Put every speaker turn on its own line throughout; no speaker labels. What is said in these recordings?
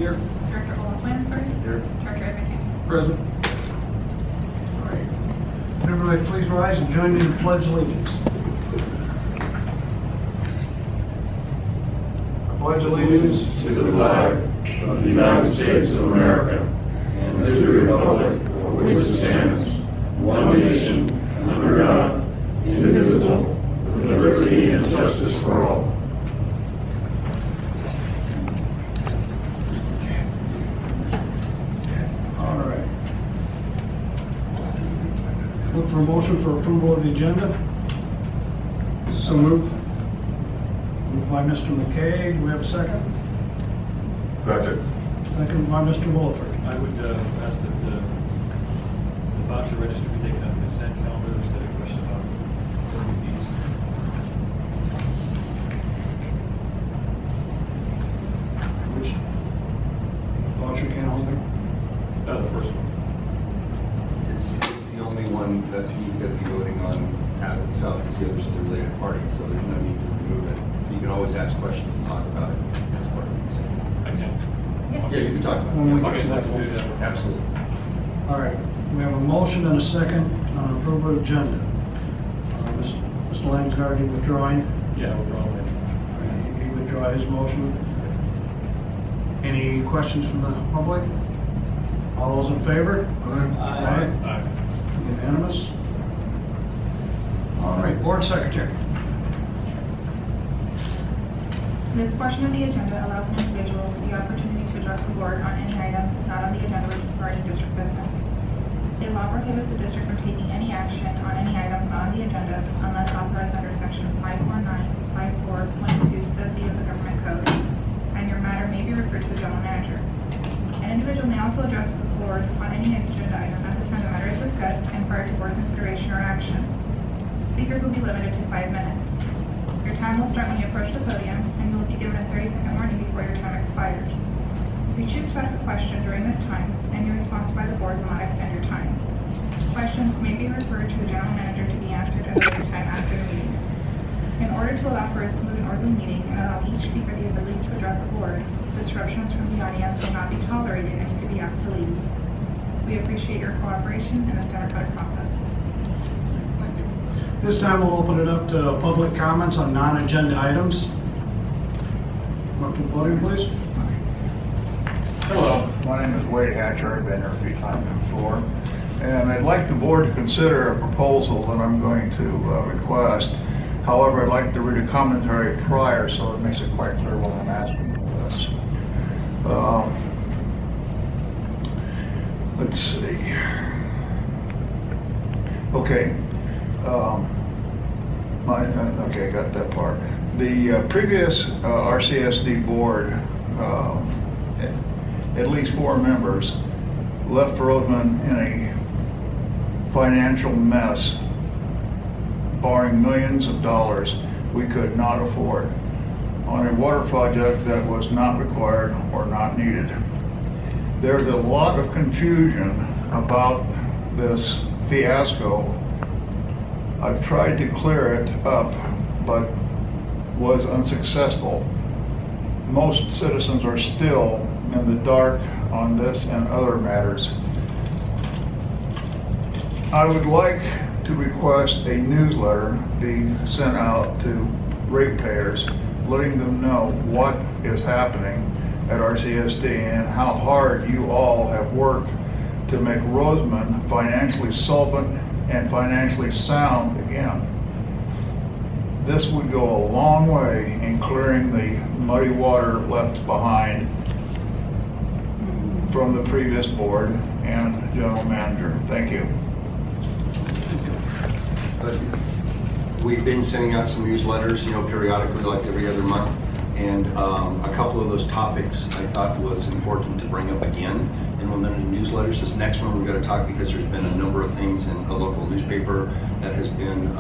Here.
Director Landsgaard.
Here.
Director MacKay.
Present.
All right. Everybody please rise and join me in the pledge of allegiance. I pledge allegiance
to the flag of the United States of America and to the republic for which it stands, one nation, under God, indivisible, with liberty and justice for all.
All right. Look for a motion for approval of the agenda. So move. Moved by Mr. MacKay. Do we have a second?
Second.
Second by Mr. Wolford.
I would ask that the voucher register be taken on consent calendar instead of question about permit fees.
Which voucher calendar?
The first one.
It's the only one that he's going to be voting on as itself, because the others are the related parties, so there's no need to remove it. You can always ask questions and talk about it as part of the consent.
I can.
Yeah, you can talk about
When we
it.
get to that
do
one.
that.
Absolutely.
All right. We have a motion and a second on approval of the agenda. Mr. Landsgaard, you withdrawing?
Yeah, we're drawing it.
He withdraw his motion. Any questions from the public? All those in favor? Aye.
Aye.
Unanimous? All right, Board Secretary.
This portion of the agenda allows an individual the opportunity to address the board on any item not on the agenda regarding district business. State law prohibits the district from taking any action on any items not on the agenda unless authorized under section 54954.2 sub B of the government code, and your matter may be referred to the general manager. An individual may also address the board on any agenda item at the time the matter is discussed and prior to board consideration or action. Speakers will be limited to 5 minutes. Your time will start when you approach the podium, and you will be given a 30-second warning before your time expires. If you choose to ask a question during this time, any response by the board will not extend your time. Questions may be referred to the general manager to be answered at a later time after the meeting. In order to allow for a smooth and orderly meeting and allow each speaker the ability to address the board, disruptions from the audience will not be tolerated and you could be asked to leave. We appreciate your cooperation in this democratic process.
This time we'll open it up to public comments on non-agenda items. Up to the podium, please.
Hello, my name is Wade Hatcher. I've been here a few times before. And I'd like the board to consider a proposal that I'm going to request. However, I'd like to read a commentary prior so it makes it quite clear what I'm asking for this. Let's see. Okay. Okay, got that part. The previous RCSD board, at least 4 members, left Rosamond in a financial mess, borrowing millions of dollars we could not afford on a water project that was not required or not needed. There's a lot of confusion about this fiasco. I've tried to clear it up, but was unsuccessful. Most citizens are still in the dark on this and other matters. I would like to request a newsletter be sent out to ratepayers, letting them know what is happening at RCSD and how hard you all have worked to make Rosamond financially solvent and financially sound again. This would go a long way in clearing the muddy water left behind from the previous board and general manager. Thank you.
We've been sending out some newsletters, periodically, like every other month. And a couple of those topics I thought was important to bring up again in one of the newsletters. This next one we're going to talk because there's been a number of things in a local newspaper that has been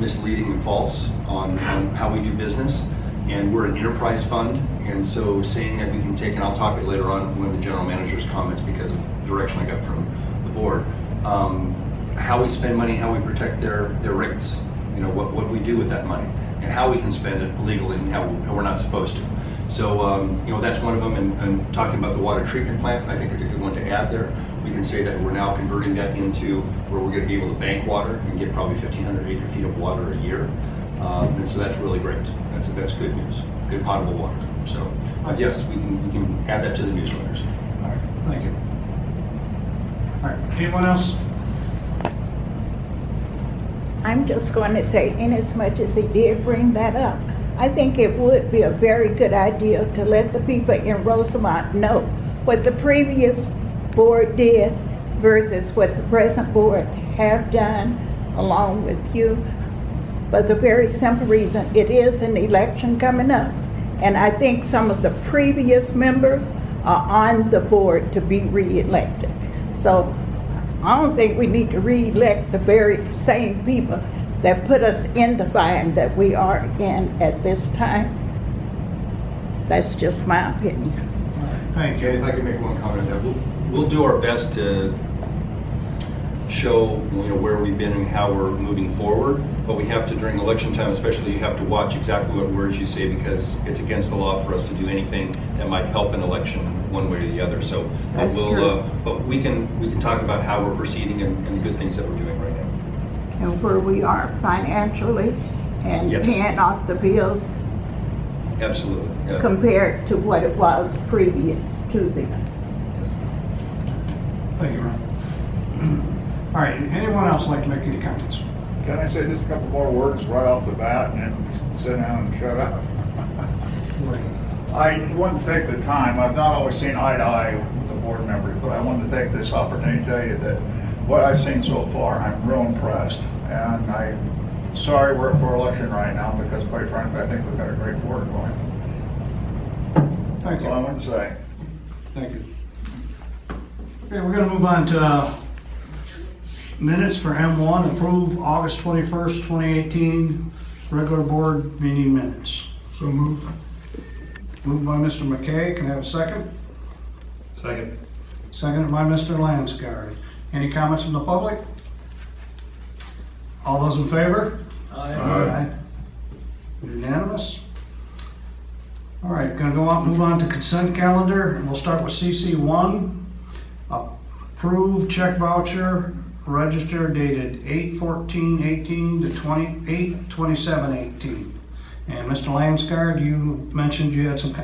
misleading and false on how we do business. And we're an enterprise fund, and so saying that we can take, and I'll talk it later on when the general manager's comments because of the direction I got from the board, how we spend money, how we protect their rates, what we do with that money, and how we can spend it legally and how we're not supposed to. So, that's one of them, and talking about the water treatment plant, I think is a good one to add there. We can say that we're now converting that into where we're gonna be able to bank water and get probably 1,500 acre feet of water a year. And so that's really great. That's good news, good potable water. So, yes, we can add that to the newsletters.
All right, thank you. All right, anyone else?
I'm just going to say, inasmuch as he did bring that up, I think it would be a very good idea to let the people in Rosamond know what the previous board did versus what the present board have done along with you. For the very simple reason, it is an election coming up. And I think some of the previous members are on the board to be re-elected. So I don't think we need to re-elect the very same people that put us in the bind that we are in at this time. That's just my opinion.
Thank you.
Okay, if I can make one comment on that, we'll do our best to show where we've been and how we're moving forward, but we have to, during election time especially, you have to watch exactly what words you say, because it's against the law for us to do anything that might help an election one way or the other. So
That's true.
but we can talk about how we're proceeding and the good things that we're doing right now.
And where we are financially and
Yes.
paying off the bills
Absolutely. Yeah.
compared to what it was previous to this.
Yes.
Thank you, Ron. All right, anyone else like to make any comments?
Can I say just a couple more words right off the bat and then sit down and shut up? I want to take the time, I've not always seen eye to eye with the board members, but I wanted to take this opportunity to tell you that what I've seen so far, I'm real impressed. And I'm sorry we're up for election right now, because quite frankly, I think we've got a great board going.
Thank
That's all I
you.
want to say.
Thank you. Okay, we're gonna move on to minutes for M1, approve August 21st, 2018, regular board meeting minutes. So move. Moved by Mr. MacKay, can I have a second?
Second.
Seconded by Mr. Landsgaard. Any comments from the public? All those in favor?
Aye.
Unanimous? All right, gonna move on to consent calendar, and we'll start with CC1. Approve check voucher register dated 8/14/18 to 8/27/18. And Mr. Landsgaard, you mentioned you had some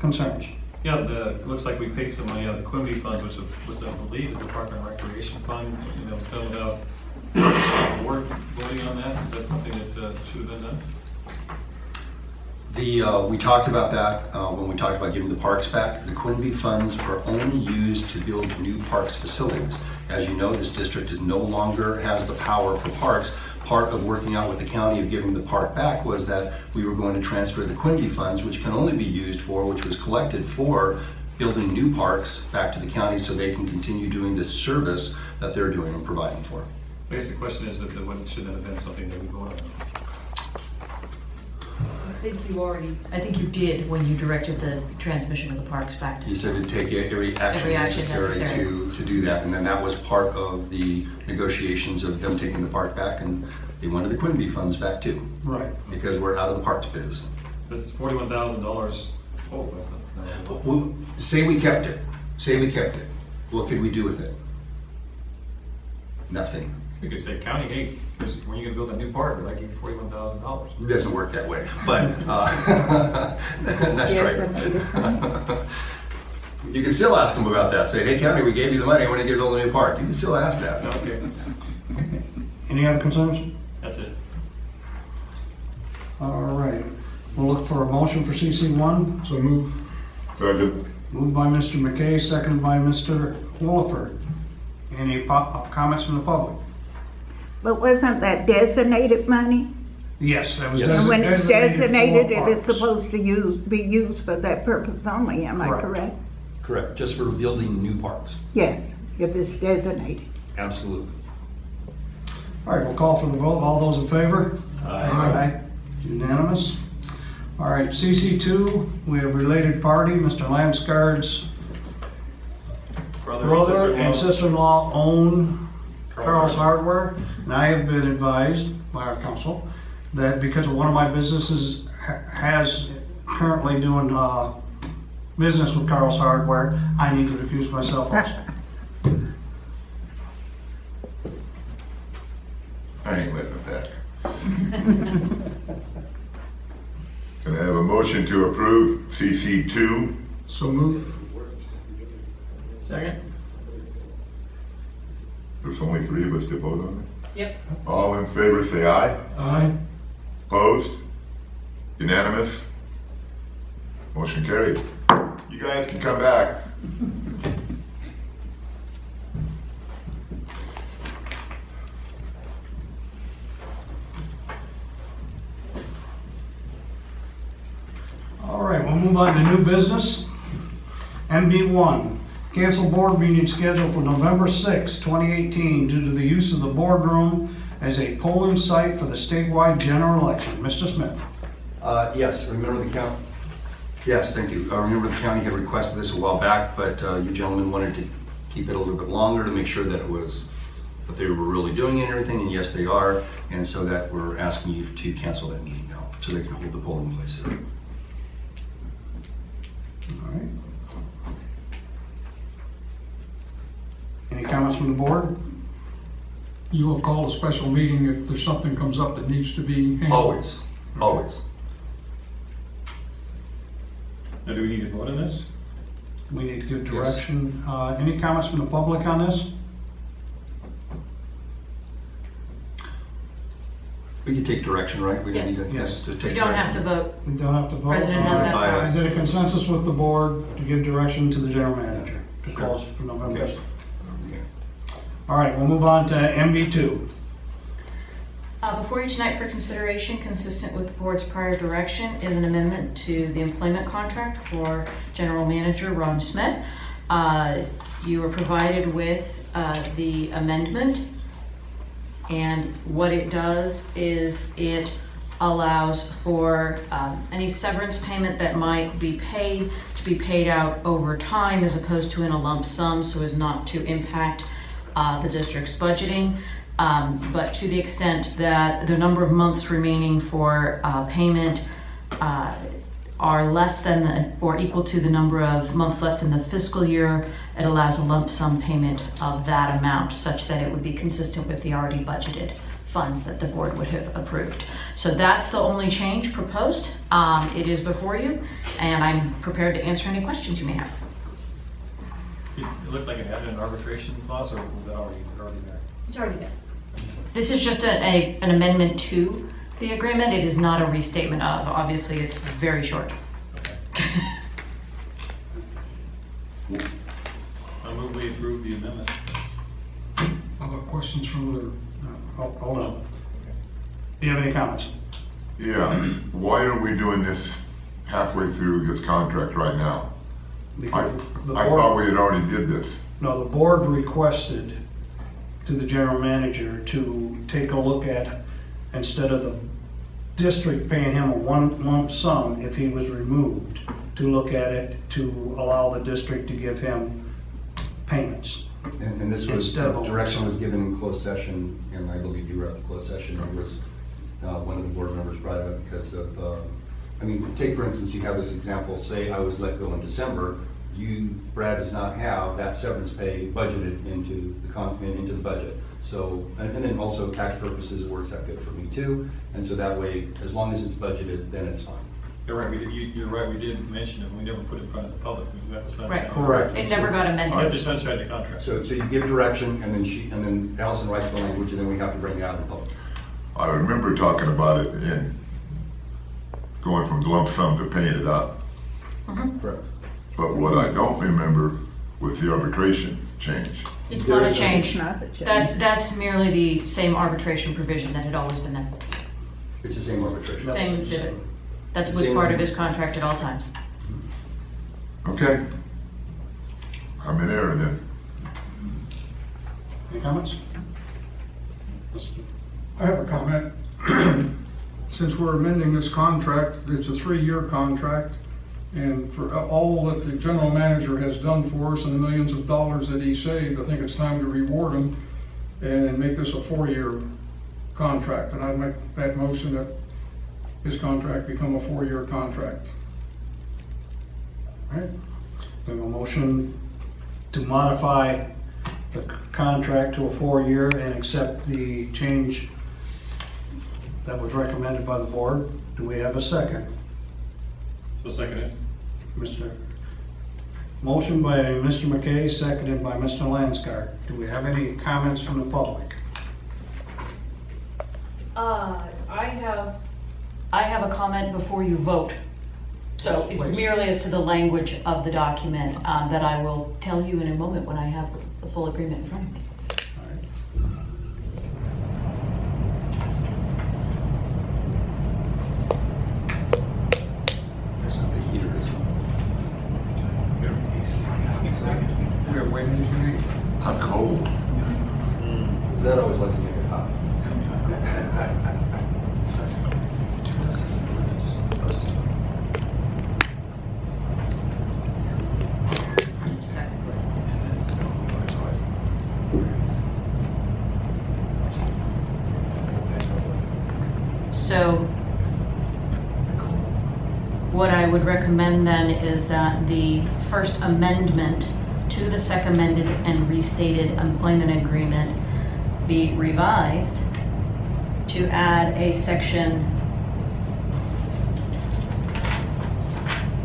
concerns.
Yeah, it looks like we paid some money out of the Quimby Fund, which was, I believe, is the Park and Recreation Fund. It's done without the board voting on that. Is that something that should have been done?
We talked about that when we talked about giving the parks back. The Quimby funds are only used to build new parks facilities. As you know, this district is no longer has the power for parks. Part of working out with the county of giving the park back was that we were going to transfer the Quimby funds, which can only be used for, which was collected for building new parks, back to the county so they can continue doing the service that they're doing and providing for.
I guess the question is that should that have been something that we voted on?
I think you did when you directed the transmission of the parks back to.
You said to take every action
Every action
necessary
necessary.
to do that, and then that was part of the negotiations of them taking the park back, and they wanted the Quimby funds back too,
Right.
because we're out of the parks biz.
But it's $41,000. Oh, that's not.
Well, say we kept it. Say we kept it. What could we do with it? Nothing.
We could say, county, hey, when are you gonna build that new park? We're like, give you $41,000.
It doesn't work that way, but that's
Yes,
right. You can still ask them about that. Say, hey, county, we gave you the money. When are you going to build a new park? You can still ask that.
Okay,
Any other concerns?
that's it.
All right, we'll look for a motion for CC1. So move.
Second.
Moved by Mr. MacKay, seconded by Mr. Williford. Any comments from the public?
But wasn't that designated money?
Yes, that was
Yes.
And when it's designated,
for
it is
parks.
supposed to be used for that purpose only, am I
Correct.
correct?
Correct. Just for building new parks.
Yes, if it's designated.
Absolutely.
All right, we'll call for the vote. All those in favor?
Aye.
Unanimous. All right, CC2, we have related party, Mr. Landsgaard's brother and sister-in-law own Carl's Hardware. And I have been advised by our council that because one of my businesses has currently doing business with Carl's Hardware, I need to recuse myself also.
I ain't letting it back. Can I have a motion to approve CC2?
So move.
Second.
There's only 3 of us to vote on it.
Yep.
All in favor, say aye.
Aye.
Opposed? Unanimous? Motion carried. You guys can come back.
All right, we'll move on to new business. MD1, cancel board meeting scheduled for November 6, 2018 due to the use of the boardroom as a polling site for the statewide general election. Mr. Smith.
Yes, remember the county? Yes, thank you. Remember the county had requested this a while back, but you gentlemen wanted to keep it a little bit longer to make sure that it was, that they were really doing it and everything, and yes, they are. And so that we're asking you to cancel that meeting now, so they can hold the polling place there.
All right. Any comments from the board?
You will call a special meeting if there's something comes up that needs to be handled.
Always, always.
Now, do we need to vote on this?
We need to give direction. Any comments from the public on this?
We can take direction, right? We don't
Yes.
need to
Yes.
just take
You don't have to
direction.
vote.
We don't have to vote.
President has that
power.
Is it a consensus with the board to give direction to the general manager to close for November?
Okay.
All right, we'll move on to MB2.
Before you tonight for consideration, consistent with the board's prior direction, is an amendment to the employment contract for General Manager Ron Smith. You were provided with the amendment, and what it does is it allows for any severance payment that might be paid to be paid out over time as opposed to in a lump sum, so as not to impact the district's budgeting. But to the extent that the number of months remaining for payment are less than or equal to the number of months left in the fiscal year, it allows a lump sum payment of that amount such that it would be consistent with the already budgeted funds that the board would have approved. So that's the only change proposed. It is before you, and I'm prepared to answer any questions you may have.
It looked like it had an arbitration clause, or was that already there?
It's already there. This is just an amendment to the agreement. It is not a restatement of. Obviously, it's very short.
I move we approve the amendment.
How about questions from the,
Hold on. Do you have any comments?
Yeah, why are we doing this halfway through this contract right now? I
Because the
thought
board,
we had already did this.
no, the board requested to the general manager to take a look at, instead of the district paying him a one lump sum if he was removed, to look at it to allow the district to give him payments.
And this was,
Instead of a-
direction was given in closed session, and I believe you were at the closed session. It was, one of the board members brought it up because of, I mean, take for instance, you have this example, say I was let go in December, you, Brad, does not have that severance pay budgeted into the budget. So, and then also tax purposes, it works out good for me too. And so that way, as long as it's budgeted, then it's fine.
You're right, you're right, we did mention it, we never put it in front of the public, we got the sunshine.
Right.
Correct.
It never got
We had
amended.
to sunshine the contract.
So you give direction, and then Allison writes the language, and then we have to bring it out in public.
I remember talking about it in going from lump sum to paying it out.
Correct.
But what I don't remember was the arbitration change.
It's not a change.
It's not a change.
That's merely the same arbitration provision that had always been there.
It's the same arbitration.
Same exhibit. That was
Same
part of
language.
his contract at all times.
Okay. I'm in error then.
Any comments?
I have a comment. Since we're amending this contract, it's a 3-year contract, and for all that the general manager has done for us and the millions of dollars that he saved, I think it's time to reward him and make this a 4-year contract. And I'd make that motion that his contract become a 4-year contract.
All right. We have a motion to modify the contract to a 4-year and accept the change that was recommended by the board. Do we have a second?
So second it.
Motion by Mr. MacKay, seconded by Mr. Landsgaard. Do we have any comments from the public?
I have a comment before you vote. So
Yes,
it
please.
merely as to the language of the document that I will tell you in a moment when I have the full agreement in front of me.
All right.
That's not the heater, is it?
We're waiting to read.
I'm cold.
That always lets me make it hot.
Just a second. So what I would recommend then is that the first amendment to the second amended and restated employment agreement be revised to add a section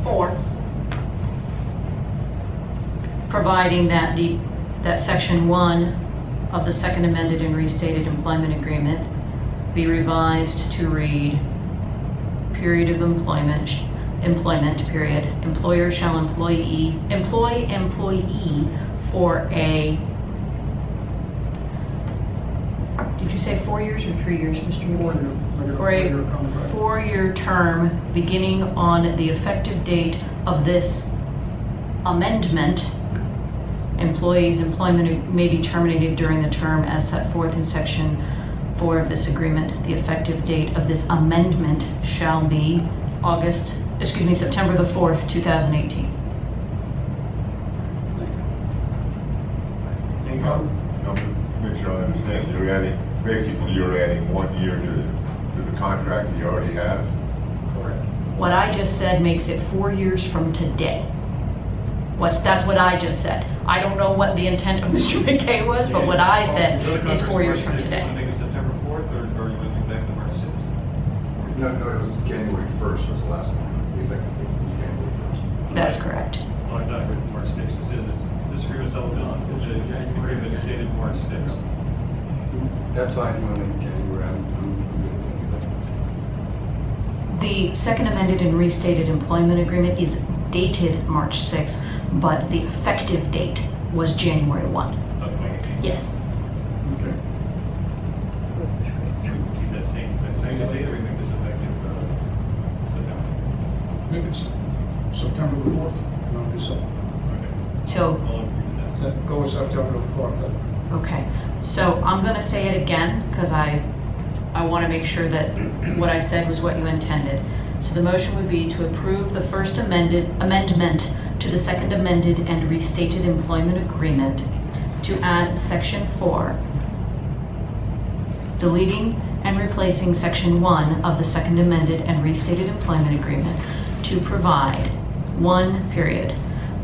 4, providing that that section 1 of the second amended and restated employment agreement be revised to read, period of employment period, employer shall employ employee for a, did you say 4 years or 3 years, Mr. Moore?
4-year,
For a
4-year contract.
4-year term beginning on the effective date of this amendment. Employees' employment may be terminated during the term as set forth in section 4 of this agreement. The effective date of this amendment shall be September the 4th, 2018.
Any comment?
No, make sure I understand, you're adding 1 year to the contract that you already have?
Correct.
What I just said makes it 4 years from today. That's what I just said. I don't know what the intent of Mr. MacKay was, but what I said is 4 years from
You
today.
want to make it September 4th, or you want to make back to March 6th?
No, it was January 1st was the last one. The effective date was January 1st.
That's correct.
Oh, I thought I heard March 6th. This is, this agreement is held, this agreement dated March 6th.
That's fine, you want to make it January, I'm good with
The second amended and restated employment agreement is dated March 6th, but the effective date was January 1.
Of 2018.
Yes.
Okay.
Should we keep that same effective date, or we make this effective September?
Maybe it's September the 4th.
You want to do so?
Okay.
So,
I'll agree with that.
So go with September the 4th then.
okay. So I'm going to say it again because I want to make sure that what I said was what you intended. So the motion would be to approve the first amendment to the second amended and restated employment agreement to add section 4, deleting and replacing section 1 of the second amended and restated employment agreement to provide 1 period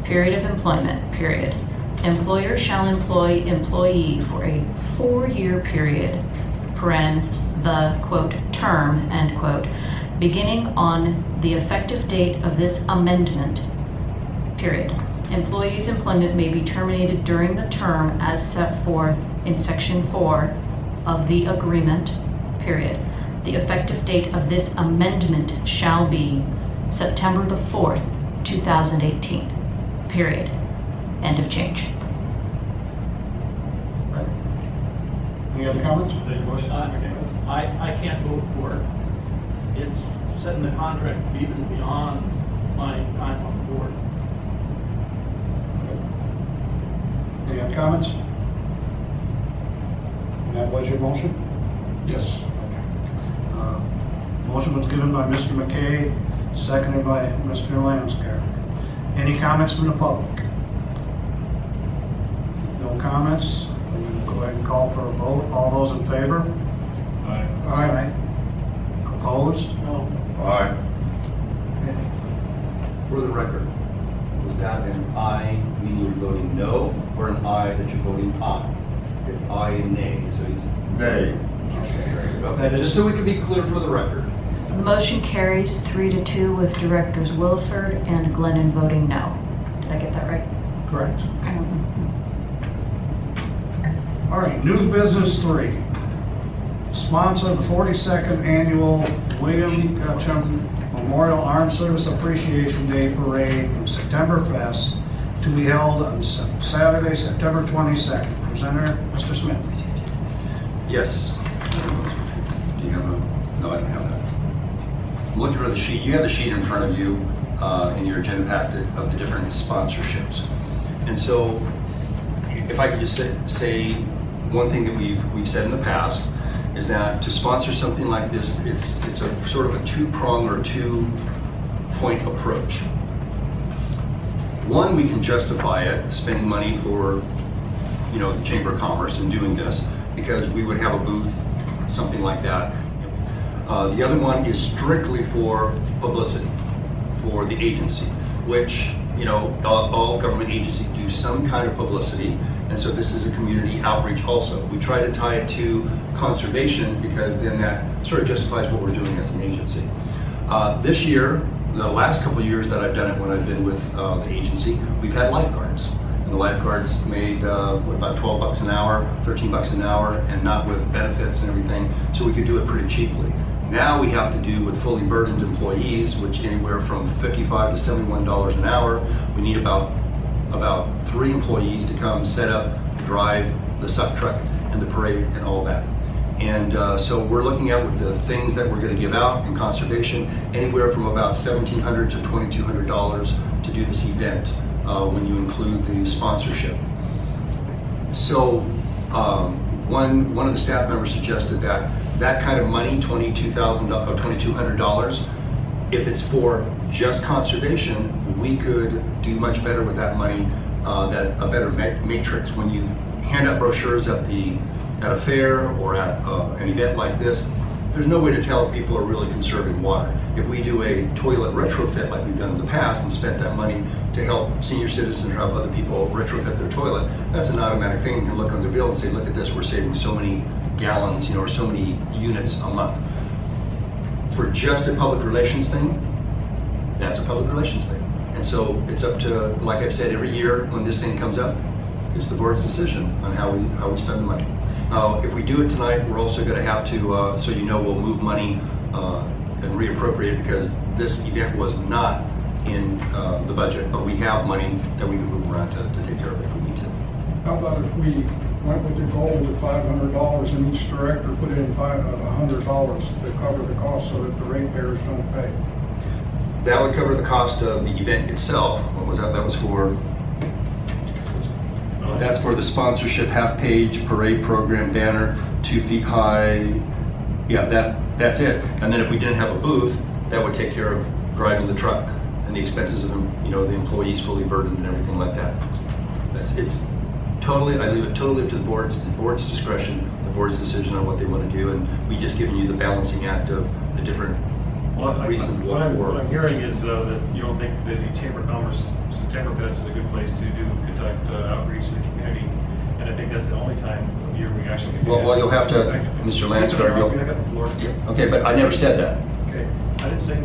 of employment period. Employer shall employ employee for a 4-year period, the quote term, end quote, beginning on the effective date of this amendment, period. Employee's employment may be terminated during the term as set forth in section 4 of the agreement, period. The effective date of this amendment shall be September the 4th, 2018, period. End of change.
Right. Any other comments?
Is that your motion? Okay.
I can't vote for it. It's setting the contract even beyond my time on the board.
Any other comments? And that was your motion?
Yes.
Motion was given by Mr. MacKay, seconded by Mr. Landsgaard. Any comments from the public? No comments? We will go ahead and call for a vote. All those in favor?
Aye.
Aye.
Opposed?
No.
Aye.
For the record, Was that an aye, meaning you're voting no, or an aye that you're voting aye? It's aye and nay, so he's...
Nay.
Okay, just so we can be clear for the record.
The motion carries 3-2 with Directors Williford and Glennon voting no. Did I get that right?
Correct.
Okay.
All right, new business 3. Sponsor the 42nd Annual William Ketchum Memorial Armed Service Appreciation Day Parade from September Fest to be held on Saturday, September 22nd. Presenter, Mr. Smith.
Yes. Do you have a... No, I don't have that. I'm looking for the sheet. You have the sheet in front of you in your agenda packet of the different sponsorships. And so, if I could just say one thing that we've said in the past is that to sponsor something like this, it's a sort of a two-prong or two-point approach. One, we can justify it, spending money for, the Chamber of Commerce and doing this, because we would have a booth, something like that. The other one is strictly for publicity, for the agency, which, all government agencies do some kind of publicity, and so this is a community outreach also. We try to tie it to conservation because then that sort of justifies what we're doing as an agency. This year, the last couple of years that I've done it when I've been with the agency, we've had lifeguards. And the lifeguards made about $12 an hour, $13 an hour, and not with benefits and everything, so we could do it pretty cheaply. Now we have to do with fully burdened employees, which anywhere from $55 to $71 an hour. We need about 3 employees to come set up, drive the suck truck and the parade and all that. And so we're looking at with the things that we're going to give out in conservation, anywhere from about $1,700 to $2,200 to do this event when you include the sponsorship. So one of the staff members suggested that kind of money, $2,200, if it's for just conservation, we could do much better with that money, that a better matrix. When you hand out brochures at a fair or at an event like this, there's no way to tell if people are really conserving water. If we do a toilet retrofit like we've done in the past and spent that money to help senior citizens or help other people retrofit their toilet, that's an automatic thing. You can look on the bill and say, look at this, we're saving so many gallons, or so many units a month. For just a public relations thing, that's a public relations thing. And so it's up to, like I've said, every year when this thing comes up, it's the board's decision on how we spend the money. If we do it tonight, we're also going to have to, so we'll move money and reappropriate it because this event was not in the budget, but we have money that we can move around to take care of it if we need to.
How about if we went with the goal that $500 and each director put in $100 to cover the cost so that the ratepayers don't pay?
That would cover the cost of the event itself. What was that? That was for... That's for the sponsorship, half-page parade program banner, 2 feet high. Yeah, that's it. And then if we didn't have a booth, that would take care of driving the truck and the expenses of the employees fully burdened and everything like that. I leave it totally up to the board's discretion, the board's decision on what they want to do, and we just given you the balancing act of the different reasons.
What I'm hearing is that you don't think that the Chamber of Commerce September Fest is a good place to conduct outreach to the community, and I think that's the only time of year we actually can do that.
Well, you'll have to, Mr. Landsgaard.
I got the floor.
Okay, but I never said that.
Okay, I didn't say.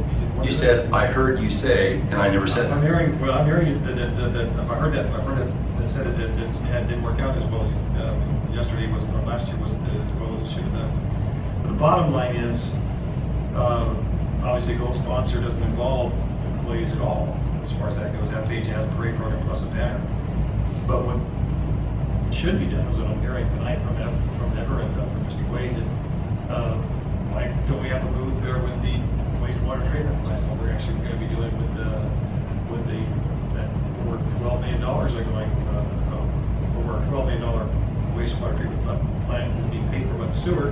You said, I heard you say, and I never said that.
I'm hearing that I heard that said it didn't work out as well yesterday was, or last year wasn't as well as it should have done. But the bottom line is, obviously, gold sponsor doesn't involve employees at all, as far as that goes. That page has parade program plus a banner. But what should be done is what I'm hearing tonight from Ever and from Mr. Wade, that why don't we have a booth there with the wastewater treatment plant? Well, we're actually going to be dealing with that over $12 million, over a $12 million wastewater treatment plant is being paid for by the sewer.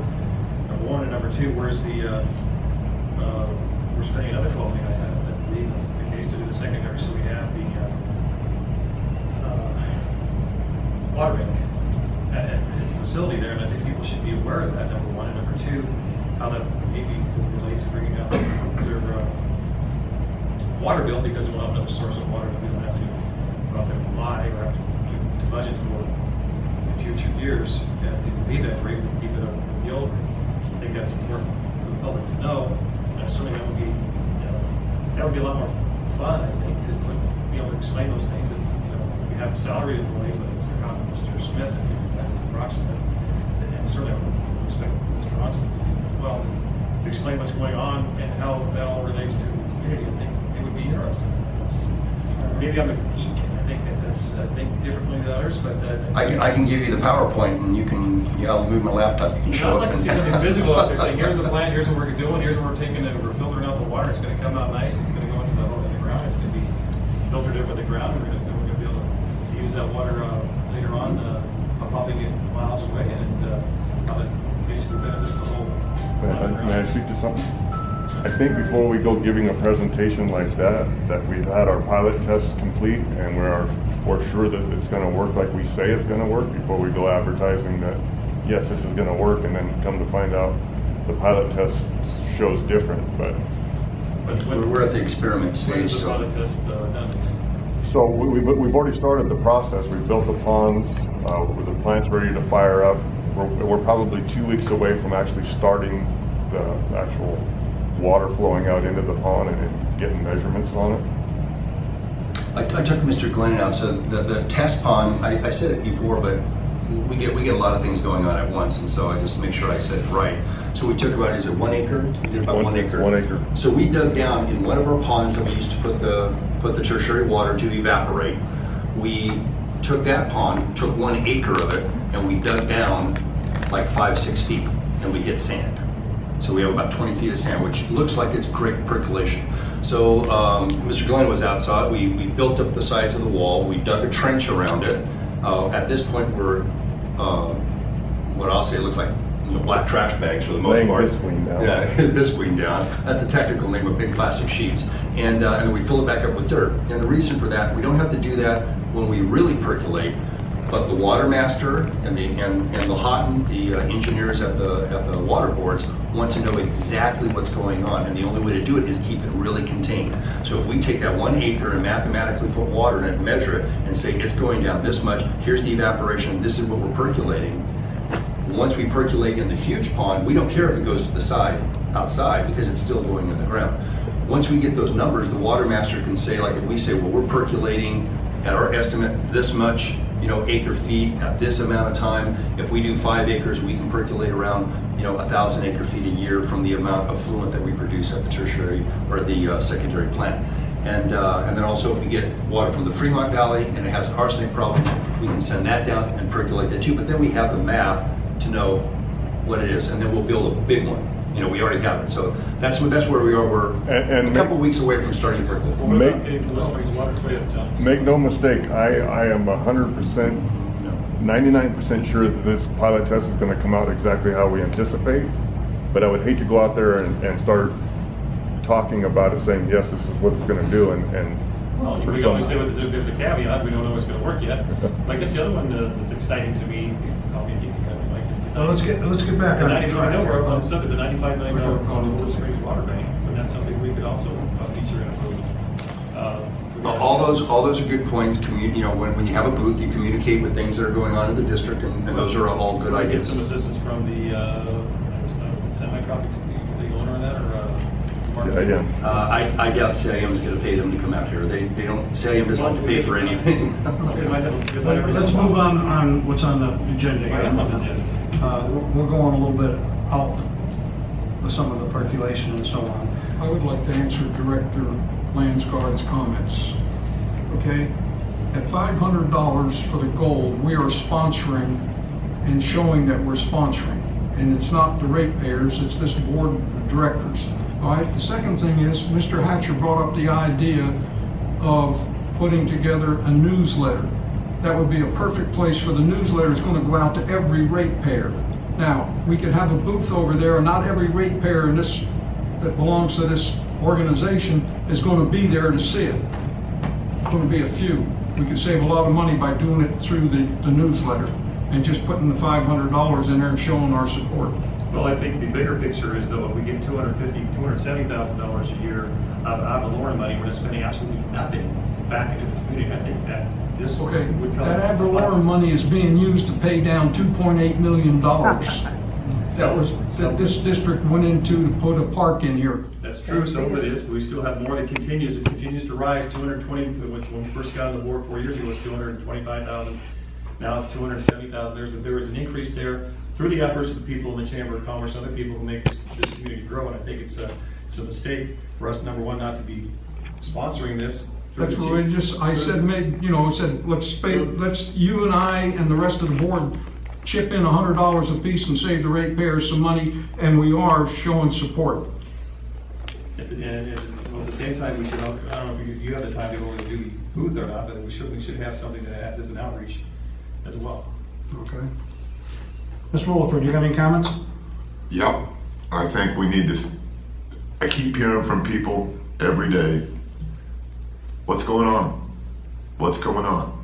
Number one, and number two, where's the we're spending another $12 million. I believe that's the case to do the secondary. So we have the water bank at the facility there, and I think people should be aware of that. Number one, and number two, how that maybe relates to bringing up their water bill, because we'll have another source of water that we don't have to future years at the payback rate, we keep it up with the old rate. I think that's important for the public to know. And certainly that would be, that would be a lot more fun, I think, to be able to explain those things. If we have salaried employees like Mr. Hahn and Mr. Smith, I think that is approximate. And certainly I would expect Mr. Johnson well to explain what's going on and how that all relates to the community. I think it would be interesting. Maybe I'm a geek. I think differently than others, but
I can give you the PowerPoint, and you can, I'll move my laptop, you can show
I'd
it.
like to see something physical out there saying, here's the plan, here's what we're doing, here's what we're taking, and we're filtering out the water. It's going to come out nice. It's going to go into the ground. It's going to be filtered over the ground. We're going to be able to use that water later on, pumping it miles away, and how that basically benefits the whole.
May I speak to something? I think before we go giving a presentation like that we've had our pilot tests complete and we're sure that it's going to work like we say it's going to work before we go advertising that, yes, this is going to work, and then come to find out the pilot test shows different. But
We're at the experiment
When
stage,
is the
so.
pilot test done?
So we've already started the process. We've built the ponds, the plant's ready to fire up. We're probably 2 weeks away from actually starting the actual water flowing out into the pond and getting measurements on it.
I took Mr. Glenn out, so the test pond, I said it before, but we get a lot of things going on at once, and so I just make sure I said it right. So we took about, is it 1 acre? We did about 1 acre.
1 acre.
So we dug down in one of our ponds that we used to put the tertiary water to evaporate. We took that pond, took 1 acre of it, and we dug down like 5-6 feet, and we hit sand. So we have about 20 feet of sand, which looks like it's great percolation. So Mr. Glenn was out, saw it. We built up the sides of the wall. We dug a trench around it. At this point, we're what I'll say looks like black trash bags for the most
Laying
part.
bisqueen down.
Yeah, bisqueen down. That's the technical name of big plastic sheets. And we fill it back up with dirt. And the reason for that, we don't have to do that when we really percolate. But the water master and the Houghton, the engineers at the water boards, want to know exactly what's going on, and the only way to do it is keep it really contained. So if we take that 1 acre and mathematically put water in it, measure it, and say it's going down this much, here's the evaporation, this is what we're percolating. Once we percolate in the huge pond, we don't care if it goes to the side, outside, because it's still going in the ground. Once we get those numbers, the water master can say, like if we say, well, we're percolating at our estimate this much, acre feet at this amount of time. If we do 5 acres, we can percolate around, 1,000 acre feet a year from the amount of fluent that we produce at the tertiary or the secondary plant. And then also if we get water from the Fremont Valley and it has an arsenic problem, we can send that down and percolate that too. But then we have the math to know what it is, and then we'll build a big one. We already have it. So that's where we are. We're
And
a couple weeks away from starting percolate.
What about getting the springs water clear, John?
Make no mistake, I am 100%, 99% sure that this pilot test is going to come out exactly how we anticipate. But I would hate to go out there and start talking about it, saying, yes, this is what it's going to do.
Well,
for
we
some-
always say there's a caveat. We don't know what's going to work yet. But I guess the other one that's exciting to me, call me a geek, Mike, is the
Well, let's get back
the
on
95
track.
million on subject, the $95 million Palmdale Springs water bank. But that's something we could also feature and improve.
All those are good points. When you have a booth, you communicate with things that are going on in the district, and those are all good
Get
ideas.
some assistance from the semi-tropics, the owner of that, or Mark?
Yeah.
I doubt CIM is going to pay them to come out here. They don't. CIM doesn't like to pay for anything.
Okay, might have- it might have-
Let's move on what's on the agenda
I
here.
am on the agenda.
We're going a little bit out with some of the percolation and so on.
I would like to answer Director Landsgaard's comments. Okay? At $500 for the gold, we are sponsoring and showing that we're sponsoring. And it's not the ratepayers, it's this board of directors. All right? The second thing is, Mr. Hatcher brought up the idea of putting together a newsletter. That would be a perfect place for the newsletter. It's going to go out to every ratepayer. Now, we could have a booth over there, and not every ratepayer in this that belongs to this organization is going to be there to see it. It's going to be a few. We could save a lot of money by doing it through the newsletter and just putting the $500 in there and showing our support.
Well, I think the bigger picture is though, if we get $270,000 a year out of the Lauren money, we're just spending absolutely nothing back into the community. I think that this
Okay,
would come.
that ad valorem money is being used to pay down $2.8 million. That this district went into to put a park in here.
That's true, some of it is, but we still have more that continues. It continues to rise. 220, it was when we first got on the board 4 years ago, it was 225,000. Now it's 270,000. There was an increase there through the efforts of the people in the Chamber of Commerce, other people who make this community grow. And I think it's a mistake for us, number one, not to be sponsoring this.
That's what I said, let's you and I and the rest of the board chip in $100 apiece and save the ratepayers some money, and we are showing support.
And at the same time, we should, I don't know if you have the time to go over to do the booth or not, but we should have something that add as an outreach as well.
Okay. Ms. Williford, you got any comments?
Yep, I think we need to, I keep hearing from people every day, what's going on? What's going on?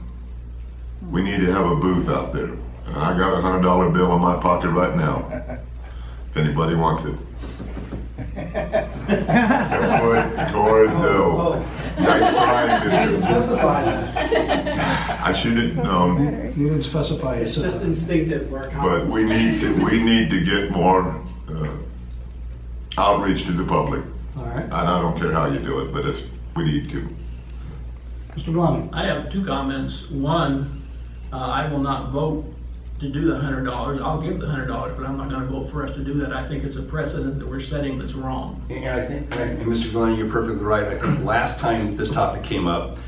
We need to have a booth out there. And I got a $100 bill in my pocket right now, if anybody wants it. Gordo. Nice trying, Mr. I should have known.
You didn't specify.
It's just instinctive for our
But we need to get more outreach to the public.
All right.
And I don't care how you do it, but we need to.
Mr. Blunt.
I have two comments. One, I will not vote to do the $100. I'll give the $100, but I'm not going to vote for us to do that. I think it's a precedent that we're setting that's wrong.
And I think, and Mr. Glenn, you're perfectly right. I think last time this topic came up,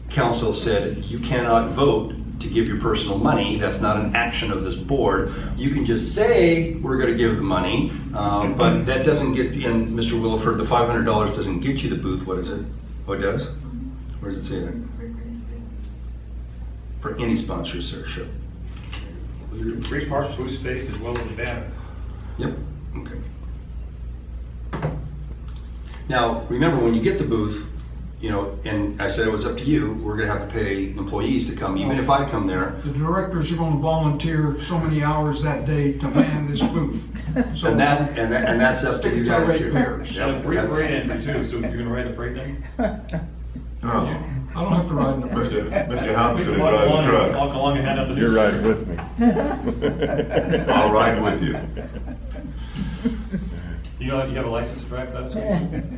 council said you cannot vote to give your personal money. That's not an action of this board. You can just say we're going to give the money, but that doesn't get, and Mr. Williford, the $500 doesn't get you the booth. What is it? What does? Where does it say that? For any sponsorship.
Free park, booth space, as well as a banner.
Yep, okay. Now, remember, when you get the booth, and I said it was up to you, we're gonna have to pay employees to come, even if I come there.
The directors are gonna volunteer so many hours that day to man this booth. So
And that's up to you guys too.
ratepayers.
And a free
That's-
parade entry too, so you're gonna ride the parade thing?
No,
I don't have to ride in the parade.
Mr. Hobbs
You
gonna
can walk
drive
along,
the truck.
walk along and hand out the
You're
news.
riding with me.
I'll ride with you.
You know, you have a license to drive for that suite?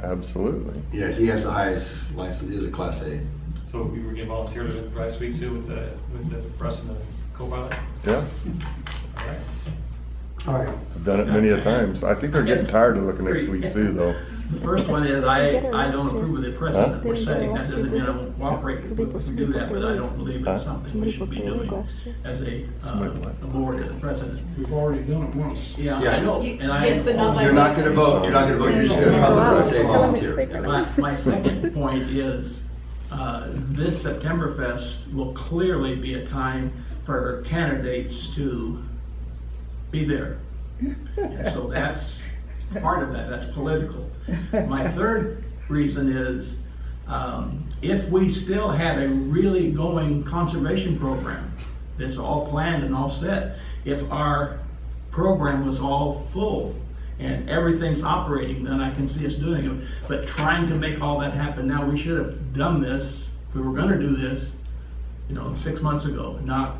Absolutely.
Yeah, he has the highest license, he is a Class A.
So we were getting volunteer to drive Sweet Sue with the press and the co-pilot?
Yeah,
All right.
All right.
I've done it many a times. I think they're getting tired of looking at Sweet Sue though.
The first one is I don't approve of the precedent we're setting. That doesn't mean I won't cooperate if we do that, but I don't believe it's something we should be doing as a board, as a precedent.
We've already done it once.
Yeah,
Yeah.
I know. And I,
Yes, but not by
You're not gonna vote, you're just gonna publicly say volunteer.
My second point is, this Septemberfest will clearly be a time for candidates to be there. And so that's part of that, that's political. My third reason is, if we still had a really going conservation program that's all planned and all set, if our program was all full and everything's operating, then I can see us doing it. But trying to make all that happen now, we should have done this, if we were gonna do this, 6 months ago, not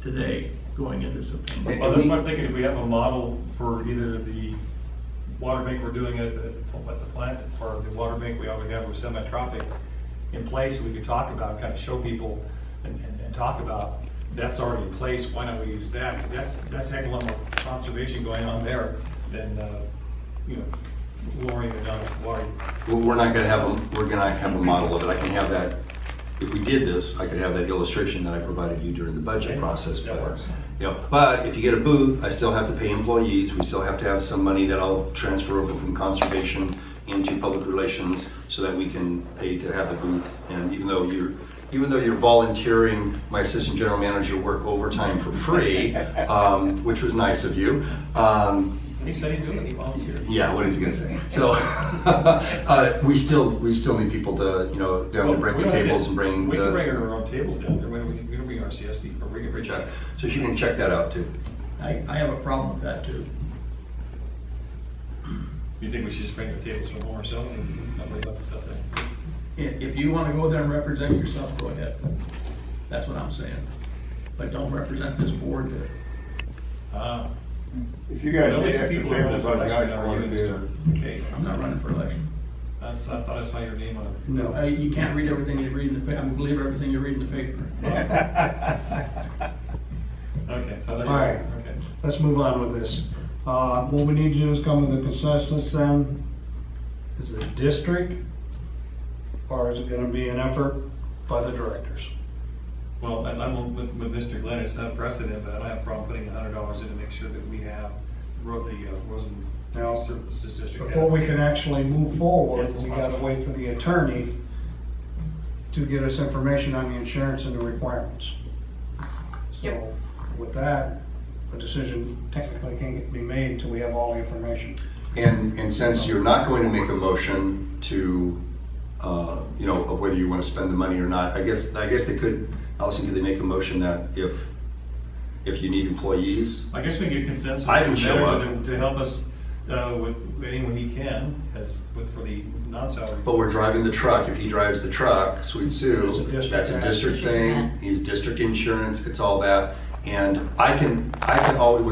today, going into September.
Well, that's what I'm thinking, if we have a model for either the water bank we're doing at the plant, or the water bank we already have with semi-tropic in place, we could talk about, kind of show people and talk about, that's already in place, why not we use that? Because that's a heck of a lot more conservation going on there than, lowering it down with water.
Well, we're gonna have a model of it. I can have that, if we did this, I could have that illustration that I provided you during the budget process.
That works.
But if you get a booth, I still have to pay employees. We still have to have some money that I'll transfer over from conservation into public relations so that we can pay to have the booth. And even though you're volunteering my assistant general manager work overtime for free, which was nice of you.
He said he'd do it, he volunteered.
Yeah, what is he gonna say? So, we still need people to, them to bring the tables and bring
We can
the.
bring our own tables down there, we can bring RCSD, or bring a bridge out.
So you can check that out too.
I have a problem with that too.
You think we should just bring the tables from home ourselves and not worry about the stuff there?
If you want to go there and represent yourself, go ahead. That's what I'm saying. If I don't represent this board,
If you guys
The only
need
two
extra
people who are
tables, I've
running for
got
election are you and
one
Mr. MacKay.
I'm not running for election.
I thought I saw your name on it.
No.
You can't read everything you read in the paper. I believe everything you read in the paper.
Okay, so there you
All
go.
right.
Okay.
Let's move on with this. What we need to do is come to the consensus then. Is it district? Or is it gonna be an effort by the directors?
Well, and I'm with Mr. Glenn, it's not precedent, but I don't have a problem putting $100 in to make sure that we have the Rosamond
Now,
Services District.
Before we can actually move forward,
Yes, it's
we gotta
possible.
wait for the attorney to get us information on the insurance and the requirements.
Yep.
So with that, a decision technically can't be made until we have all the information.
And since you're not going to make a motion to, of whether you want to spend the money or not, I guess they could, Allison, could they make a motion that if you need employees?
I guess we get consensus.
I can
from the
show
manager
up.
To help us with any way he can, for the non-salary.
But we're driving the truck. If he drives the truck, Sweet
It's a
Sue,
district
that's a
tax.
district
District
thing.
tax.
He's district insurance, it's all that. And I can always,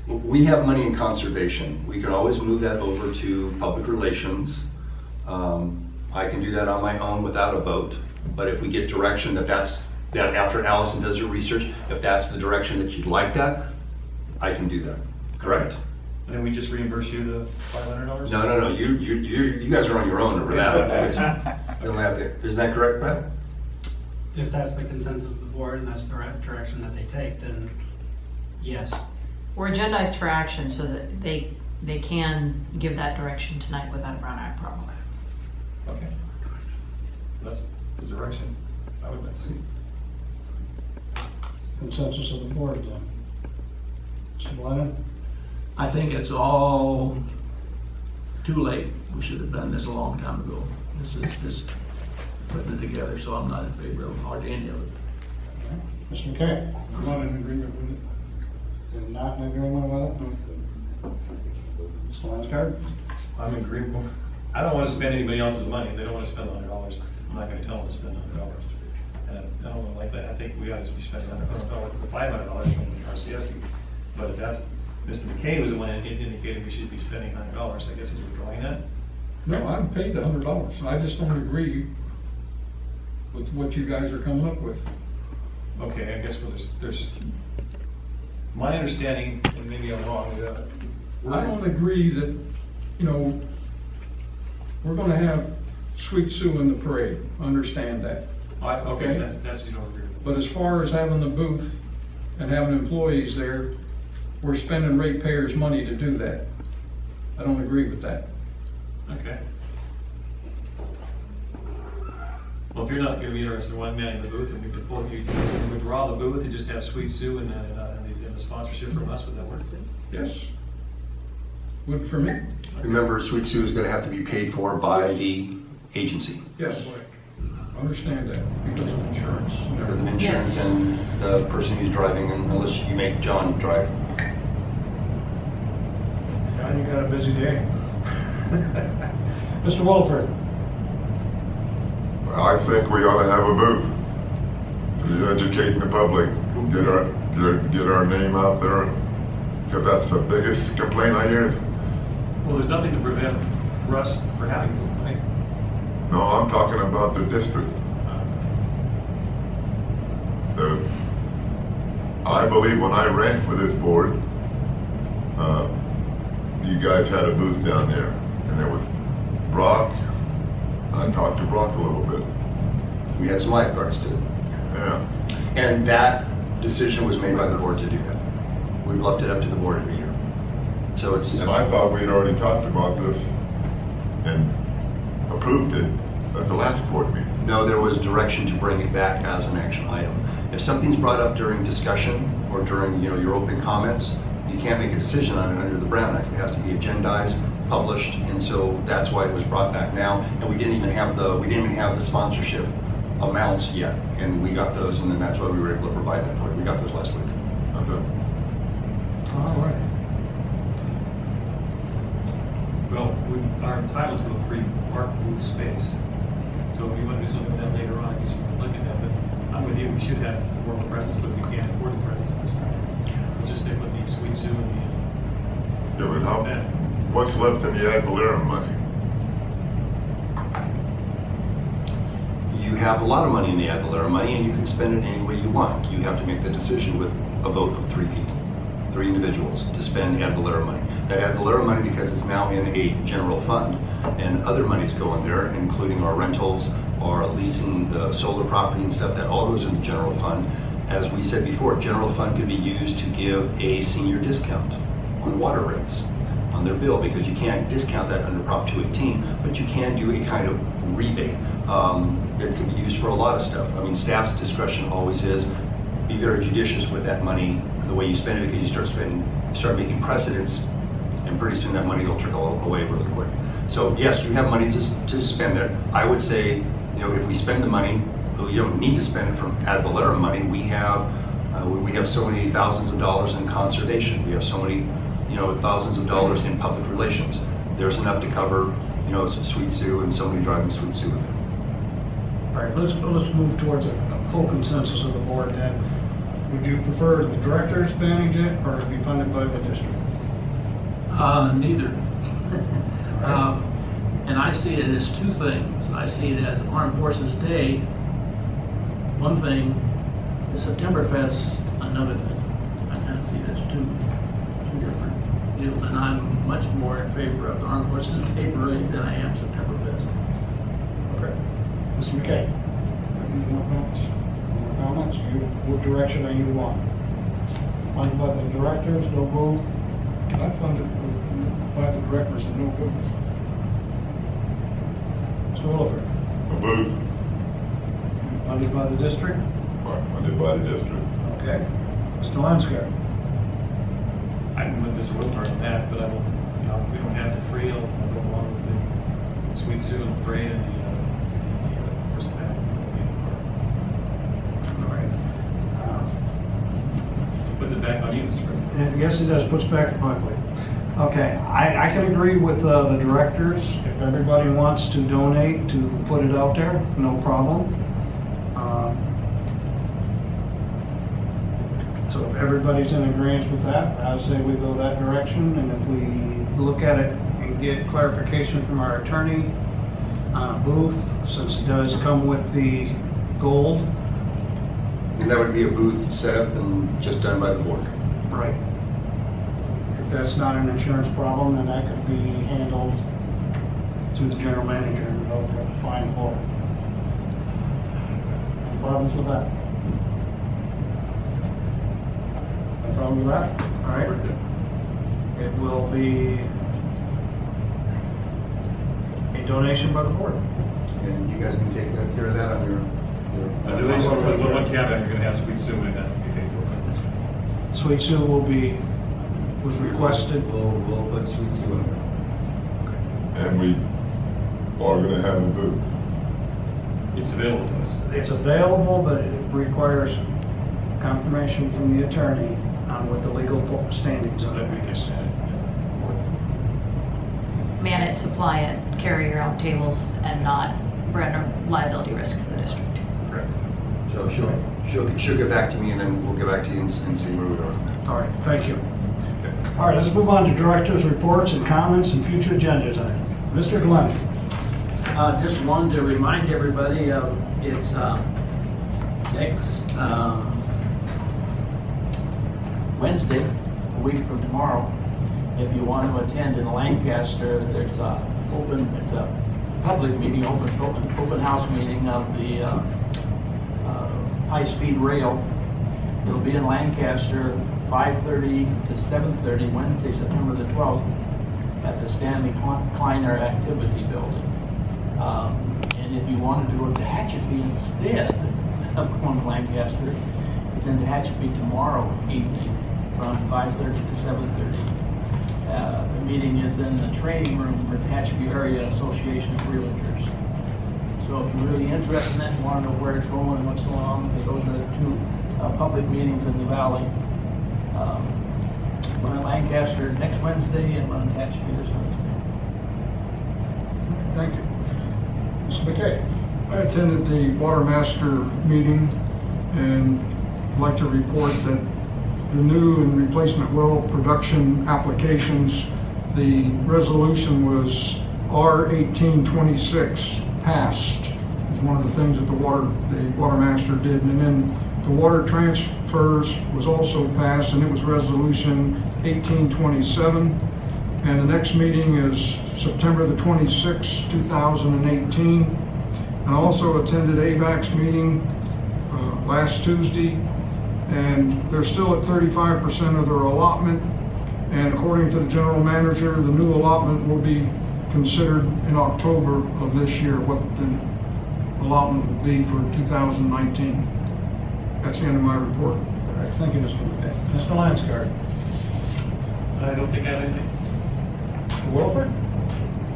we have money in conservation. We can always move that over to public relations. I can do that on my own without a vote. But if we get direction that after Allison does her research, if that's the direction that you'd like that, I can do that, correct?
And then we just reimburse you the $500?
No, you guys are on your own over that. You don't have to- Isn't that correct, Brett?
If that's the consensus of the board and that's the right direction that they take, then yes.
We're agendized for action so that they can give that direction tonight without a brown eye problem.
Okay. That's the direction I would like to see.
Consensus of the board then. Mr. Lennon?
I think it's all too late. We should have done this a long time ago. This is just putting it together, so I'm not in favor of hardly any of it.
Mr. MacKay?
I'm not in agreement with it.
You're not in agreement with it? Mr. Landsgaard?
I'm in agreement. I don't want to spend anybody else's money. If they don't want to spend $100, I'm not going to tell them to spend $100. And I don't want to like that. I think we ought to be spending $500 from the RCSD. But if that's, Mr. MacKay was the one that indicated we should be spending $100, I guess he's withdrawing that.
No, I'm paid the $100. I just don't agree with what you guys are coming up with.
Okay, I guess there's, my understanding, and maybe I'm wrong,
I don't agree that, we're gonna have Sweet Sue in the parade. Understand that.
okay, that's what you don't agree with.
But as far as having the booth and having employees there, we're spending ratepayers' money to do that. I don't agree with that.
Okay. Well, if you're not gonna be interested in one man in the booth, and we could pull, you can withdraw the booth and just have Sweet Sue and the sponsorship from us, would that work?
Yes. Would for me.
Remember, Sweet Sue is going to have to be paid for by the agency.
Yes. Understand that because of insurance. and
Because of
everything.
insurance
Yes.
and the person who's driving, and unless you make John drive.
John, you got a busy day. Mr. Wolford?
I think we ought to have a booth to educate the public, get our name out there, because that's the biggest complaint I hear.
Well, there's nothing to prevent Russ from having a booth, right?
No, I'm talking about the district. I believe when I ran for this board, you guys had a booth down there, and there was Brock. I talked to Brock a little bit.
We had some lifeguards too.
Yeah.
And that decision was made by the board to do that. We've left it up to the board every year. So it's,
And I thought we had already talked about this and approved it at the last board meeting.
no, there was direction to bring it back as an action item. If something's brought up during discussion or during, your open comments, you can't make a decision on it under the Brown Act. It has to be agendized, published, and so that's why it was brought back now. And we didn't even have the sponsorship amounts yet, and we got those, and then that's why we were able to provide that for you. We got those last week.
Okay.
All right.
Well, we are entitled to a free park booth space. So So if you want to do something with that later on, I guess you can look at that, but I'm with you, we should have more of a presence, but we can't afford the presence at this time. We'll just stick with the Sweet Sue and
Yeah, but how, what's left in the ad valorem money?
You have a lot of money in the ad valorem money, and you can spend it any way you want. You have to make the decision with a vote of 3 people, 3 individuals, to spend ad valorem money. That ad valorem money, because it's now in a general fund, and other monies go in there, including our rentals, or leasing the solar property and stuff, that all goes in the general fund. As we said before, general fund could be used to give a senior discount on water rates on their bill, because you can't discount that under Prop 218, but you can do a kind of rebate. It can be used for a lot of stuff. I mean, staff's discretion always is, be very judicious with that money, the way you spend it, because you start making precedents, and pretty soon that money will trickle away really quick. So yes, you have money to spend there. I would say, if we spend the money, you don't need to spend it from ad valorem money. We have so many thousands of dollars in conservation. We have so many, thousands of dollars in public relations. There's enough to cover, Sweet Sue and somebody driving Sweet Sue with it.
All right, let's move towards a full consensus of the board then. Would you prefer the directors manage it, or to be funded by the district?
Neither. And I see it as 2 things. I see it as Armed Forces Day, one thing, the September Fest, another thing. I kind of see it as two different deals, and I'm much more in favor of the Armed Forces Day parade than I am September Fest.
Okay. Mr. MacKay? Any more comments? What direction are you on? Funded by the directors, no booth?
I funded by the directors and no booth.
Mr. Williford?
A booth,
Funded by the district?
funded by the district.
Okay. Mr. Landsgaard?
I'm with Mr. Woodward on that, but I will, if we don't have the free, I'll go along with the Sweet Sue and the parade and the first pack.
All right.
Puts it back on you, Mr. President.
Yes, it does, puts back my plate. Okay, I can agree with the directors. If everybody wants to donate to put it out there, no problem. So if everybody's in agreement with that, I say we go that direction, and if we look at it and get clarification from our attorney on a booth, since it does come with the gold.
And that would be a booth set up and just done by the board.
Right. If that's not an insurance problem, then that could be handled through the general manager and they'll find for it. Any problems with that? No problem with that? All right. It will be a donation by the board.
And you guys can take care of that on your
One caveat, you're going to have Sweet Sue, and it has to be paid for.
Sweet Sue was requested.
We'll put Sweet Sue in there.
And we are gonna have a booth.
It's available to us.
It's available, but it requires confirmation from the attorney on what the legal standings of it is.
Man it, supply it, carry your own tables, and not run a liability risk for the district.
Correct.
So she'll get back to me, and then we'll get back to you and see where we are.
All right, thank you. All right, let's move on to directors' reports and comments and future agendas. Mr. Glenn.
Just wanted to remind everybody of it's next Wednesday, a week from tomorrow. If you want to attend in Lancaster, there's it's a public meeting, open house meeting of the high-speed rail. It'll be in Lancaster, 5:30 to 7:30, Wednesday, September the 12th, at the Stanley Kleiner Activity Building. And if you want to do it to Tehachapi instead of going to Lancaster, it's in Tehachapi tomorrow evening from 5:30 to 7:30. The meeting is in the training room for Tehachapi Area Association of Realtors. So if you're really interested in that and want to know where it's going and what's going on, because those are the two public meetings in the valley. One in Lancaster next Wednesday and one in Tehachapi this Wednesday.
Thank you. Mr. MacKay.
I attended the Water Master meeting and I'd like to report that the new and replacement well production applications, the resolution was R1826 passed. Is one of the things that the Water Master did. And then the water transfers was also passed, and it was resolution 1827. And the next meeting is September the 26th, 2018. And I also attended AVAC's meeting last Tuesday, and they're still at 35% of their allotment. And according to the general manager, the new allotment will be considered in October of this year, what the allotment will be for 2019. That's the end of my report.
All right, thank you, Mr. MacKay. Mr. Landsgaard.
I don't think I have anything.
Mr. Wilford?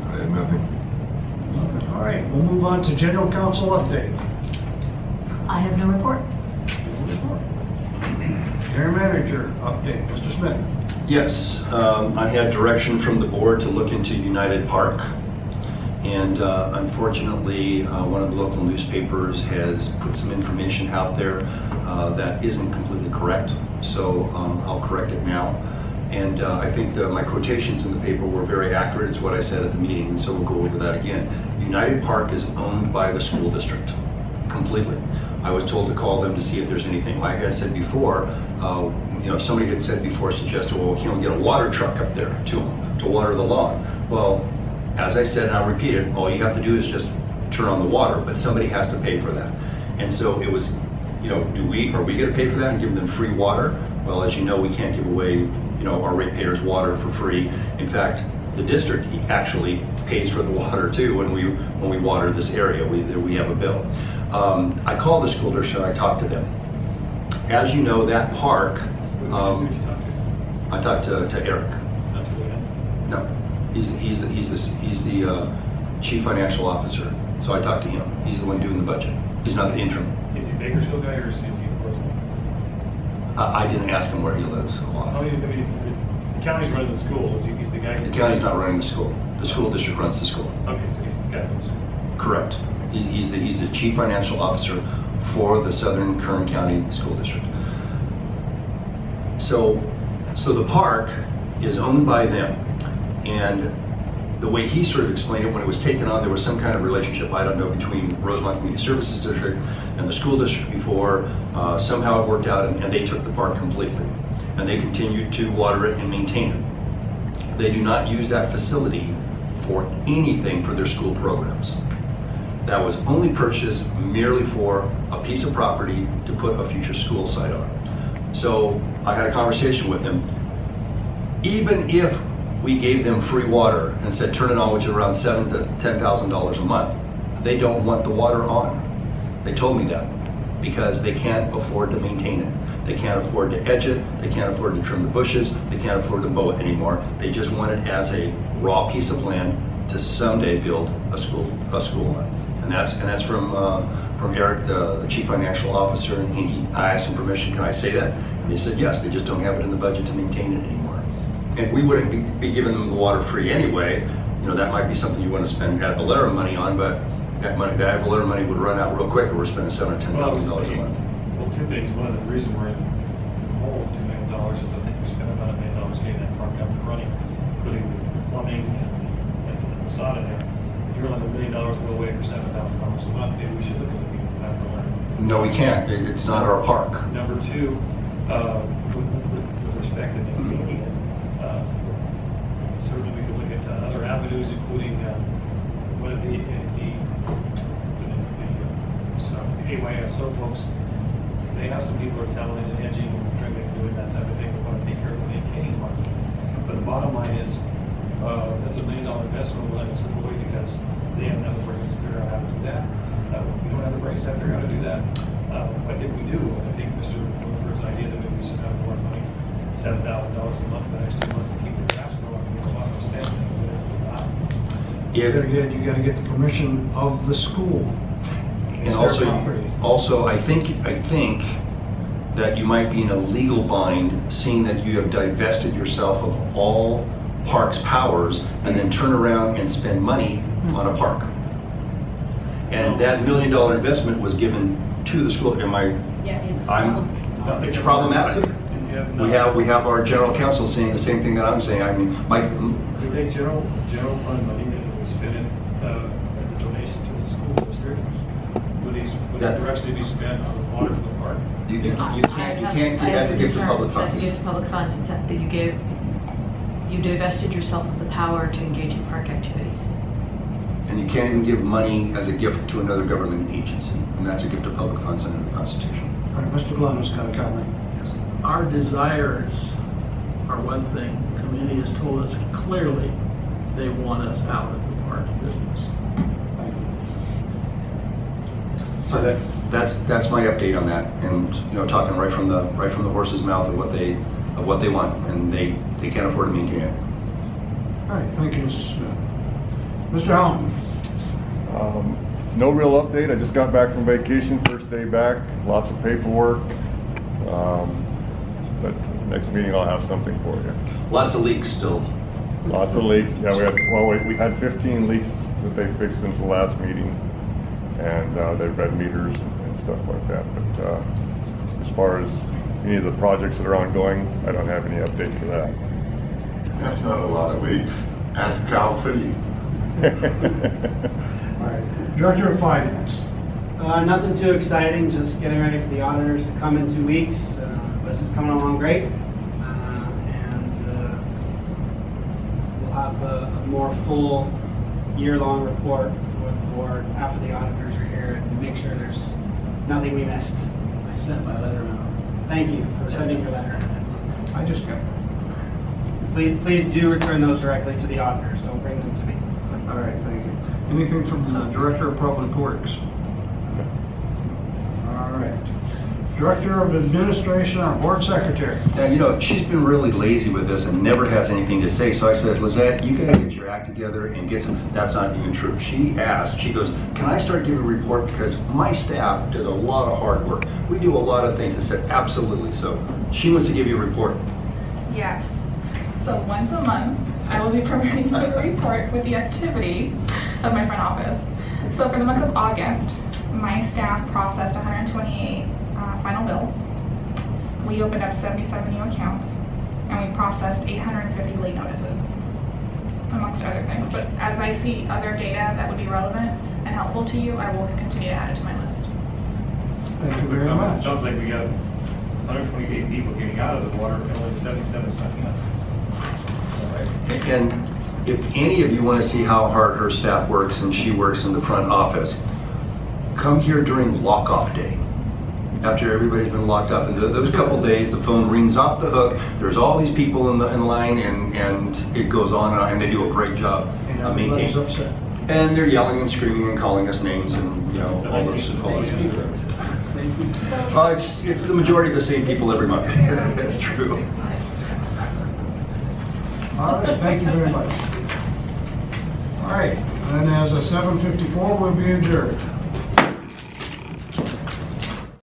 I have nothing.
All right, we'll move on to general council update.
I have no report.
Mayor manager update, Mr. Smith.
Yes, I had direction from the board to look into United Park. And unfortunately, one of the local newspapers has put some information out there that isn't completely correct. So I'll correct it now. And I think my quotations in the paper were very accurate. It's what I said at the meeting, and so we'll go over that again. United Park is owned by the school district, completely. I was told to call them to see if there's anything. Like I said before, somebody had said before, suggested, well, can't we get a water truck up there to water the lawn? Well, as I said, and I'll repeat it, all you have to do is just turn on the water, but somebody has to pay for that. And so it was, are we going to pay for that and give them free water? Well, as you know, we can't give away, our ratepayers water for free. In fact, the district actually pays for the water too when we water this area. We have a bill. I called the school district and I talked to them. As you know, that park, I talked to Eric. No, he's the chief financial officer. So I talked to him. He's the one doing the budget. He's not the interim.
Is he a Bakersfield guy or is he Rosamond?
I didn't ask him where he lives a lot.
The county's running the school. He's the guy.
The county's not running the school. The school district runs the school.
Okay, so he's the guy from the school.
Correct. He's the chief financial officer for the Southern Kern County School District. So the park is owned by them, and the way he sort of explained it, when it was taken on, there was some kind of relationship, I don't know, between Rosamond Community Services District and the school district before. Somehow it worked out, and they took the park completely, and they continued to water it and maintain it. They do not use that facility for anything for their school programs. That was only purchased merely for a piece of property to put a future school site on. So I had a conversation with them. Even if we gave them free water and said turn it on, which is around $7,000 to $10,000 a month, they don't want the water on. They told me that because they can't afford to maintain it. They can't afford to edge it. They can't afford to trim the bushes. They can't afford to mow it anymore. They just want it as a raw piece of land to someday build a school on. And that's from Eric, the chief financial officer, and I asked him permission, can I say that? And he said yes, they just don't have it in the budget to maintain it anymore. And we wouldn't be giving them the water free anyway. That might be something you want to spend ad valorem money on, but that ad valorem money would run out real quick, or we're spending $7,000 or $10,000 a month.
Well, two things. One, the reason we're in the hole of $2 million is I think we spent about $1 million getting that park up and running, including the plumbing and the sod in there. If you're letting $1 million go away for $7,000 a month, maybe we should look at looking at that for learning.
No, we can't. It's not our park.
Number two, with respect to maintaining it, certainly we could look at other avenues, including one of the AYSO folks. They have some people who are talented in edging and trimming and doing that type of thing. We want to take care of the maintaining part. But the bottom line is, that's $1 million investment. We'll let it slip away because they have enough brains to figure out how to do that. We don't have the brains to figure out how to do that. I think we do. I think Mr. Wilford's idea that maybe we should have more money, $7,000 a month for the next 2 months to keep the grass growing, makes a lot more sense than we
You got to get the permission of the school.
And also, I think that you might be in a legal bind, seeing that you have divested yourself of all parks powers, and then turn around and spend money on a park. And that $1 million investment was given to the school. It's problematic. We have our general counsel saying the same thing that I'm saying. I mean, Mike.
We take general fund money and we spend it as a donation to the school district. Would it actually be spent on the water for the park?
You can't give that's a gift of public funds.
That's a gift of public funds. You divested yourself of the power to engage in park activities.
And you can't even give money as a gift to another government agency, and that's a gift of public funds under the Constitution.
All right, Mr. Glenn has got a comment.
Yes.
Our desires are one thing. The committee has told us clearly they want us out of the park business.
So that's my update on that, and talking right from the horse's mouth of what they want, and they can't afford to maintain it.
All right, thank you, Mr. Smith. Mr. Helm.
No real update. I just got back from vacation, first day back, lots of paperwork. But next meeting I'll have something for you.
Lots of leaks still.
Lots of leaks. Yeah, we had 15 leaks that they fixed since the last meeting, and they've read meters and stuff like that. But as far as any of the projects that are ongoing, I don't have any update for that.
That's not a lot of leaks. Ask Cal City.
All right, Director of Finance.
Nothing too exciting, just getting ready for the auditors to come in 2 weeks. Budget's coming along great. And we'll have a more full year-long report for the board after the auditors are here and make sure there's nothing we missed.
I sent my letter out.
Thank you for sending your letter.
I just got.
Please do return those directly to the auditors. Don't bring them to me.
All right, thank you. Anything from the Director of Public Works? All right. Director of Administration, our Board Secretary.
And she's been really lazy with this and never has anything to say. So I said, Lizette, you gotta get your act together and get some. That's not even true. She goes, can I start giving a report? Because my staff does a lot of hard work. We do a lot of things. I said, absolutely. So she wants to give you a report.
Yes. So once a month, I will be providing you a report with the activity of my front office. So for the month of August, my staff processed 128 final bills. We opened up 77 new accounts, and we processed 850 late notices, amongst other things. But as I see other data that would be relevant and helpful to you, I will continue to add it to my list.
Thank you very
It
much.
sounds like we got 128 people getting out of the water and only 77 signing up.
And if any of you want to see how hard her staff works and she works in the front office, come here during lock-off day. After everybody's been locked up, and those couple days, the phone rings off the hook. There's all these people in line, and it goes on, and they do a great job of maintaining.
Everybody's upset.
And they're yelling and screaming and calling us names, and all those people. It's the majority of the same people every month. That's true.
All right, thank you very much. All right, and as a 7:54, we'll be adjourned.